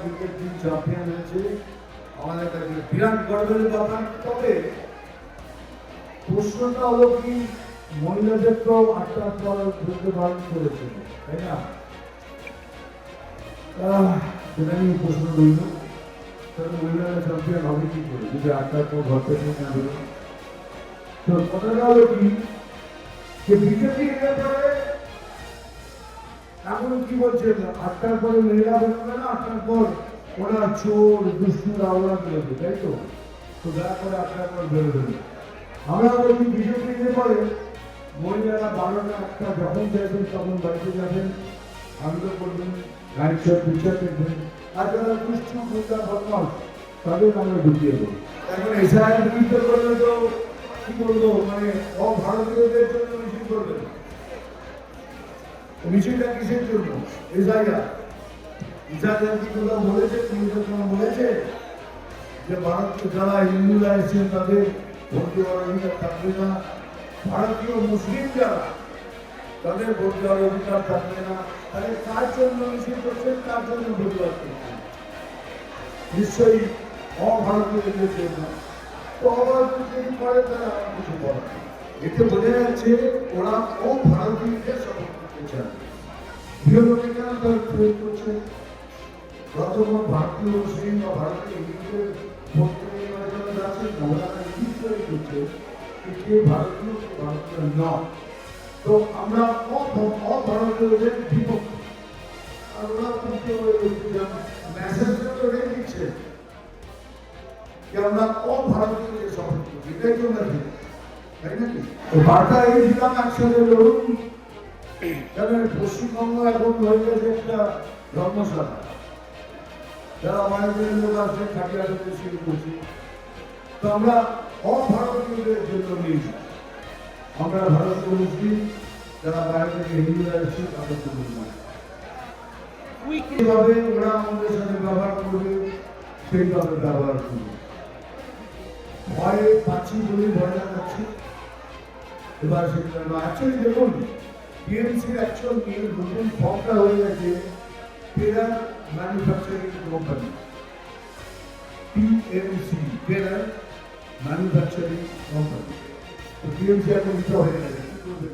Cricket team champion হয়েছে, আমাদের কাছে বিরাট গর্বের কথা। তবে প্রশ্নটা হলো কি, মহিলাদের তো 8টার পর ধরতে বারণ করেছে, তাই না? সেটা নিয়ে প্রশ্ন রইল, তাহলে মহিলারা চ্যাম্পিয়ন হবে কি করে যদি 8টার পর ঘর থেকে না বেরো? তো কথাটা হলো কি, যে বিজেপি ব্যাপারে এখন কি বলছে, 8টার পরে মেয়েরা বেরোবে না, 8টার পর ওরা চোর দুষ্টুরা ওরা বেরোবে, তাই তো? তো দয়া করে 8টার পর বেরোবে না। আমরা বলছি বিজেপি ব্যাপারে মহিলারা 12টা 1টা যখন যাবেন তখন বাড়িতে যাবেন, আনন্দ করবেন, গাড়ির পিকচার দেখবেন, আর যারা দুষ্টু গুন্ডা বদমাস তাদের আমরা ঢুকিয়ে দেবো। এখন এসআই বিরুদ্ধে করলে তো কি বলবো, মানে অভারতীয়দের জন্য মিছিল করবেন। মিছিলটা কিসের জন্য? এসআইআর কি কোথাও বলেছে, বলেছে যে ভারতীয় যারা হিন্দুরা এসেছেন তাদের ভোট দেওয়ার অধিকার থাকবে না, ভারতীয় মুসলিম যারা তাদের ভোট দেওয়ার অধিকার থাকবে না। তাহলে কার জন্য মিছিল করছেন, কার জন্য প্রতিবাদ করছেন? নিশ্চয়ই অভারতীয়দের জন্য। তো অভারতীয় যদি করে তারা কিছু বলে, এতে বোঝা যাচ্ছে ওরা অভারতীয়দের সাপোর্ট করতে চান। বিরোধীরা তার প্রয়োগ করছে, যতক্ষণ ভারতীয় মুসলিম বা ভারতীয় হিন্দুদের ভোট নির্বাচনে আছে ওরা নিশ্চয় করছে কে ভারতীয় কে ভারতীয় নয়। তো আমরা অভারতীয়দের বিপক্ষে, আর ওরা কিন্তু মেসেজটা তো রেখে দিচ্ছে যে আমরা অভারতীয়দের সাপোর্ট করছি, এটাই তো না, তাই নাকি? তো বার্তা এই দিলাম, একসাথে লড়ুন। কারণ পশ্চিমবঙ্গ এখন হয়ে গেছে একটা ধর্মশালা, যারা মায়ের লোক আসছে খাটিয়া শুরু করছি। তো আমরা অভারতীয়দের জন্য নিয়েছি, আমরা ভারতীয় মুসলিম যারা বাইরে থেকে হিন্দুরা এসছে তাদের জন্য নয়। কিভাবে ওরা আমাদের সাথে ব্যবহার করবে সেইভাবে ব্যবহার করবে। ভয় পাচ্ছি বলে ভয় লাগাচ্ছি। এবার সেটা অ্যাকচুয়ালি দেখুন, টিএমসির অ্যাকচুয়াল নতুন ফর্মটা হয়ে গেছে terror manufacturing company, TMC, terror manufacturing company. তো টিএমসি এখন হয়ে গেছে, কি করবে?